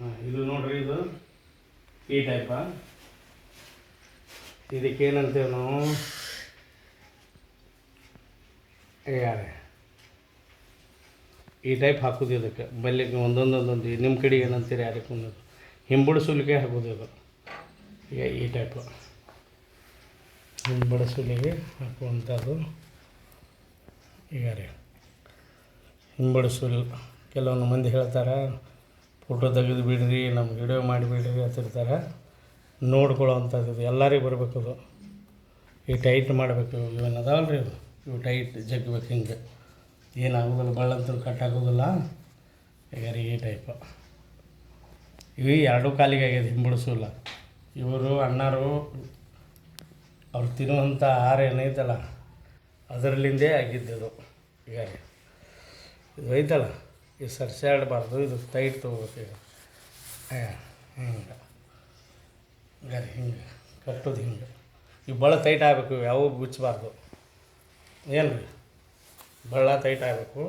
ಹಾಂ ಇದು ನೋಡ್ರಿ, ಇದು ಈ ಟೈಪ. ಇದಕ್ಕೇನಂತೇವೆ ನಾವು, ಯಾರೇ ಈ ಟೈಪ್ ಹಾಕೋದು. ಇದಕ್ಕೆ ಬಲ್ಲಿಗೆ ಒಂದೊಂದೊಂದೊಂದು ನಿಮ್ಮ ಕಡೆಗೆ ಏನಂತೀರಿ ಅದಕ್ಕೆ ಒಂದು ಹಿಂಬಡಿಸಲಿಕ್ಕೆ ಹಾಕೋದು. ಇದು ಈಗ ಈ ಟೈಪು ಹಿಂಬಡಿಸಲಿಗೆ ಹಾಕುವಂಥದ್ದು. ಈಗ ರೀ ಹಿಂಬಡಿಸಲು ಕೆಲವೊಂದು ಮಂದಿ ಹೇಳ್ತಾರೆ, ಫೋಟೋ ತೆಗೆದು ಬಿಡ್ರಿ, ನಮ್ಮ ವಿಡಿಯೋ ಮಾಡಿಬಿಡ್ರಿ ಅಂತಿರ್ತಾರೆ. ನೋಡ್ಕೊಳ್ಳೋವಂಥದ್ದು ಇದು ಎಲ್ಲರಿಗೂ ಬರಬೇಕದು. ಈ ಟೈಟ್ ಮಾಡಬೇಕು. ಇವೇನು ಅದಾವಲ್ಲ ರೀ, ಇವು ಟೈಟ್ ಜಗ್ಬೇಕು. ಹಿಂಗೆ ಏನಾಗೋದಿಲ್ಲ, ಬಳ್ಳಂತೂ ಕಟ್ಟಾಗೋದಿಲ್ಲ. ಈಗ ರೀ ಈ ಟೈಪು ಇವು ಎರಡೂ ಕಾಲಿಗೆ ಆಗ್ಯದ ಹಿಂಬಡಿಸೋಲ್ಲ. ಇವರು ಅಣ್ಣಾರು ಅವ್ರು ತಿನ್ನುವಂಥ ಆಹಾರ ಏನೈತಲ್ಲ ಅದರಲ್ಲಿಂದೇ ಆಗಿದ್ದದು. ಈಗ ರೀ ಇದು ಐತಲ್ಲ, ಇದು ಸರ್ಸಾಡಬಾರ್ದು, ಇದು ಟೈಟ್ ತೊಗೋಬೇಕು. ಈಗ ಹಿಂಗೆ ಈಗ ರೀ ಹಿಂಗೆ ಕಟ್ಟೋದು. ಹಿಂಗೆ ಇವು ಭಾಳ ಟೈಟ್ ಆಗಬೇಕು, ಯಾವೂ ಬಿಚ್ಚಬಾರ್ದು. ಏನು ರೀ ಭಾಳ ಟೈಟ್ ಆಗಬೇಕು.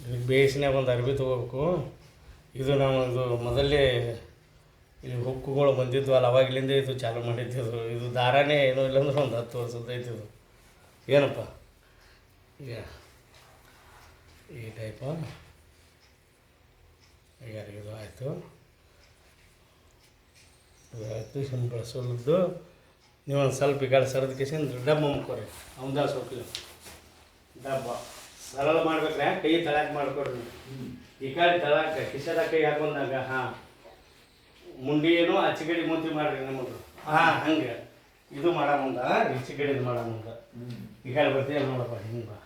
ಇದಕ್ಕೆ ಬೇಯಿಸಿನಾಗ ಒಂದು ಅರ್ಬಿ ತೊಗೋಬೇಕು. ಇದು ನಾವು ಇದು ಮೊದಲೇ ಈ ಹುಕ್ಕುಗಳು ಬಂದಿದ್ವು ಅಲ್ಲ, ಅವಾಗಲಿಂದ ಇದು ಚಾಲು ಮಾಡಿದ್ದು. ಇದು ದಾರಾನೇ ಏನೂ ಇಲ್ಲಾಂದ್ರೆ ಒಂದು 10 ವರ್ಷದ ಐತಿದು. ಏನಪ್ಪ ಈಗ ಈ ಟೈಪು. ಈಗ ಇದು ಆಯಿತು, ಇದು ಆಯಿತು. ಹಿಂಬಳಿಸೋದು ನೀವು ಒಂದು ಸ್ವಲ್ಪ ಈ ಕಡೆ ಸರದ್ ಕಿಸಿಂದ ಡಬ್ಬ ಮುಕ್ಕೋರಿ. ಅವನ ಸ್ವಲ್ಪ ಡಬ್ಬ ಸರಳ ಮಾಡ್ಬೇಕ್ರೆ ಕೈ ತಳಕ್ಕೆ ಮಾಡ್ಕೊಡ್ರಿ. ಈ ಕಡೆ ತಳಕ್ಕೆ ಕಿಸದ ಕೈ ಹಾಕೊಂಡಾಗ ಮುಂಡಿ ಏನು ಆಚೆಗಡೆ ಮೂತಿ ಮಾಡ್ರಿ ನಮ್ಮದು. ಹಂಗೆ ಇದು ಮಾಡೋ ಮುಂದೆ ಈಚೆಗಡೆದು ಮಾಡೋ ಮುಂದೆ ಈ ಕಡೆ ಬರ್ತೀವಿ ನೋಡಪ್ಪ. ಹಿಂಗೆ ಬಾ.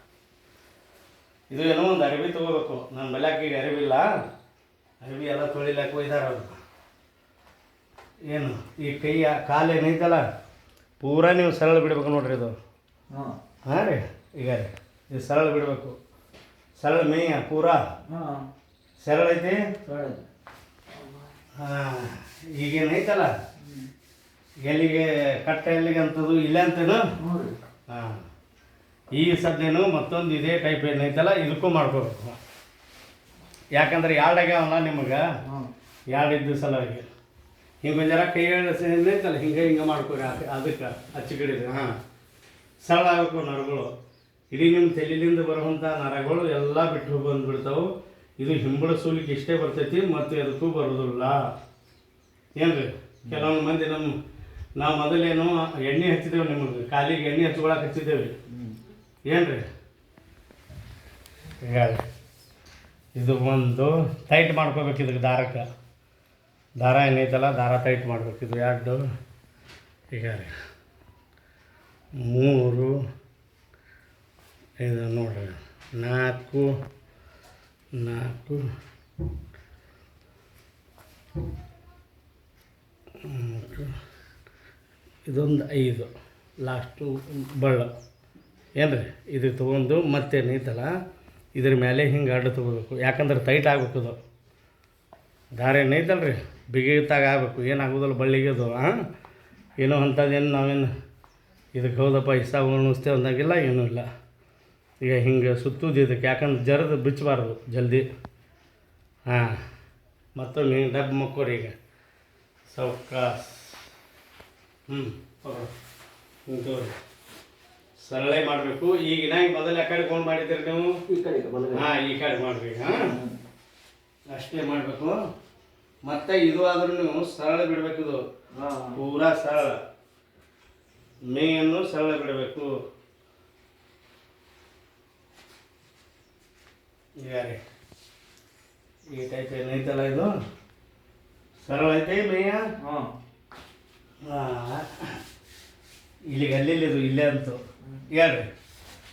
ಇದು ಏನೋ ಒಂದು ಅರಿವಿ ತೊಗೋಬೇಕು. ನನ್ನ ಬೆಲ್ಲಾಕ ಈಗ ಅರಿವಿಲ್ಲ, ಅರಿವಿ ಎಲ್ಲ ತೊಳಿಲಾಕ ಒಯ್ದಾರ ಅವರು. ಏನು ಈ ಕೈಯ ಕಾಲು ಏನೈತಲ್ಲ ಪೂರಾ ನೀವು ಸರಳ ಬಿಡ್ಬೇಕು ನೋಡ್ರಿ. ಇದು ಹಾಂ ರೀ, ಈಗ ರೀ ಇದು ಸರಳ ಬಿಡಬೇಕು. ಸರಳ ಮೇಯ ಪೂರಾ ಸರಳ ಐತಿ. ಹಾಂ ಈಗೇನೈತಲ್ಲ ಎಲ್ಲಿಗೆ ಕಟ್ಟ ಎಲ್ಲಿಗೆ ಅಂತದು ಇಲ್ಲ ಅಂತೇನು. ಹಾಂ ಈ ಸದ್ಯನು ಮತ್ತೊಂದು ಇದೇ ಟೈಪ್ ಏನೈತಲ್ಲ ಇದಕ್ಕೂ ಮಾಡ್ಕೋಬೇಕು. ಯಾಕಂದ್ರೆ ಎರಡು ಆಗ್ಯಾವಲ್ಲ ನಿಮಗೆ, ಎರಡು ಇದ್ದು ಸಲುವಾಗಿ ಹಿಂಗೆ ಜರ ಕೈ ಏನೈತಲ್ಲ ಹಿಂಗೆ ಹಿಂಗೆ ಮಾಡ್ಕೊರಿ. ಅದಕ್ಕೆ ಹಚ್ಚಿಗಿಡಿದ್ರೆ ಸರಳ ಆಗಬೇಕು ನರಗಳು. ಇಡೀ ನಿಮ್ಮ ತಲೆಯಿಂದ ಬರುವಂಥ ನರಗಳು ಎಲ್ಲ ಬಿಟ್ಟು ಬಂದುಬಿಡ್ತಾವೆ. ಇದು ಹಿಂಬಡಿಸೋಲಿಕ್ಕೆ ಇಷ್ಟೇ ಬರ್ತೈತಿ, ಮತ್ತು ಅದಕ್ಕೂ ಬರೋದಿಲ್ಲ. ಏನು ರೀ ಕೆಲವೊಂದು ಮಂದಿ ನಾವು ಮೊದಲೇನು ಎಣ್ಣೆ ಹಚ್ಚಿದ್ದೇವೆ, ನಿಮಗೆ ಕಾಲಿಗೆ ಎಣ್ಣೆ ಹಚ್ಕೊಳಕ್ಕೆ ಹಚ್ಚಿದ್ದೇವೆ. ಏನು ರೀ ಈಗ ಇದು ಒಂದು ಟೈಟ್ ಮಾಡ್ಕೋಬೇಕು. ಇದಕ್ಕೆ ದಾರ ಏನೈತಲ್ಲ ದಾರ ಟೈಟ್ ಮಾಡ್ಬೇಕು. ಇದು 2 ಈಗ ರೀ 3 ಇದು ನೋಡ್ರಿ 4 ಇದೊಂದು 5 ಲಾಸ್ಟು ಬಳ್ಳ. ಏನು ರೀ ಇದು ತೊಗೊಂಡು ಮತ್ತೇನೈತಲ್ಲ ಇದ್ರ ಮೇಲೆ ಹಿಂಗೆ ಅಡ್ಡ ತೊಗೋಬೇಕು. ಯಾಕಂದ್ರೆ ಟೈಟ್ ಆಗ್ಬೇಕು. ಇದು ದಾರ ಏನೈತಲ್ಲ ರೀ ಬಿಗಿತಾಗ ಆಗಬೇಕು. ಏನಾಗೋದಿಲ್ಲ ಬಳ್ಳಿಗೆ ಅದು. ಏನೋ ಅಂಥದ್ದೇನು ನಾವೇನು ಇದಕ್ಕೆ ಹೌದಪ್ಪ ಇಷ್ಟ ಉಣಿಸ್ತೇವೆ ಅಂದಾಗಿಲ್ಲ, ಏನೂ ಇಲ್ಲ. ಈಗ ಹಿಂಗೆ ಸುತ್ತೋದು ಇದಕ್ಕೆ, ಯಾಕಂದ್ರೆ ಜರದು ಬಿಚ್ಚಬಾರ್ದು ಜಲ್ದಿ. ಮತ್ತೊಮ್ಮೆ ಹಿಂಗೆ ಡಬ್ಬ ಮಕ್ಕೋರಿ. ಈಗ ಸೌಕಾಸ್ ಹಿಂಗೆ ತೋರಿ ಸರಳೆ ಮಾಡಬೇಕು. ಈಗ ಮೊದಲು ಆ ಕಡೆ ಕೊಂಡು ಮಾಡಿದ್ದೀರಿ ನೀವು, ಈ ಕಡೆ ಈ ಕಡೆ ಮಾಡಿರಿ. ಅಷ್ಟೇ ಮಾಡಬೇಕು. ಮತ್ತು ಇದು ಆದ್ರೂ ನೀವು ಸರಳ ಬಿಡಬೇಕು. ಇದು ಪೂರಾ ಸರಳ ಮೇಯನ್ನು ಸರಳ ಬಿಡಬೇಕು. ಈಗ ರೀ ಈ ಟೈಪ್ ಏನೈತಲ್ಲ ಇದು ಸರಳ ಐತೆ ಮೇಯ. ಇಲ್ಲಿಗೆ ಇದು ಇಲ್ಲೇ ಅಂತು ಹೇಳ್ರಿ.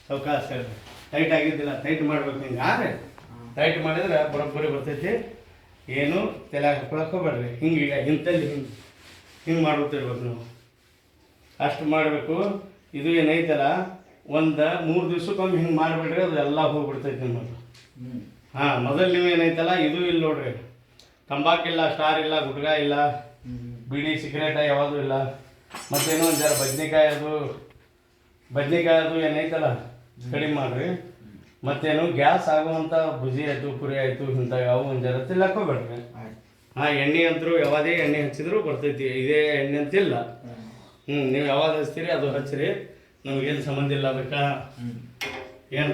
ಸೌಕಾಸ ಹೇಳ್ರಿ. ಟೈಟ್ ಆಗಿದ್ದಿಲ್ಲ, ಟೈಟ್ ಮಾಡ್ಬೇಕು. ಹಿಂಗೆ ಟೈಟ್ ಮಾಡಿದ್ರೆ ಬರೋಬ್ಬರಿ ಬರ್ತೈತಿ. ಏನು ತಲೆ ಹಾಕೊಳಕ್ಕೆ ಹೋಗ್ಬೇಡ್ರಿ. ಹಿಂಗೀಗ ಇಂಥಲ್ಲಿ ಹಿಂಗೆ ಮಾಡ್ಕೊತಿರ್ಬೇಕು ನಾವು. ಅಷ್ಟು ಮಾಡಬೇಕು. ಇದು ಏನೈತಲ್ಲ ಒಂದು 3 ದಿವ್ಸಕ್ಕೊಮ್ಮೆ ಹಿಂಗೆ ಮಾಡಿಬಿಡ್ರಿ, ಅದು ಎಲ್ಲ ಹೋಗ್ಬಿಡ್ತೈತಿ ನಿಮ್ಮದು. ಮೊದಲು ನೀವು ಏನೈತಲ್ಲ ಇದು ಇಲ್ಲ ನೋಡ್ರಿ, ತಂಬಾಕಿಲ್ಲ, ಸ್ಟಾರ್ ಇಲ್ಲ, ಗುಟ್ಕ ಇಲ್ಲ, ಬೀಡಿ ಸಿಗರೇಟ ಯಾವುದೂ ಇಲ್ಲ. ಮತ್ತೇನೋ ಒಂದು ಜರ ಬದ್ನಿಕಾಯಿ ಅದು ಏನೈತಲ್ಲ ಕಡಿಮೆ ಮಾಡಿರಿ. ಮತ್ತೇನು ಗ್ಯಾಸ್ ಆಗುವಂಥ ಭುಜಿ ಆಯಿತು ಪುರಿ ಆಯಿತು ಇಂಥ ಯಾವ ಒಂದು ಜರ ತಿಲ್ಲಕ್ಕೋಬೇಡ್ರಿ. ಎಣ್ಣೆ ಅಂತರೂ ಯಾವುದೇ ಎಣ್ಣೆ ಹಚ್ಚಿದ್ರು ಬರ್ತೈತಿ, ಇದೇ ಎಣ್ಣೆ ಅಂತಿಲ್ಲ. ನೀವು ಯಾವಾಗ ಹಚ್ತೀರಿ ಅದು ಹಚ್ಚಿರಿ, ನಮಗೇನು ಸಂಬಂಧ ಇಲ್ಲ. ಬೇಕಾ ಏನು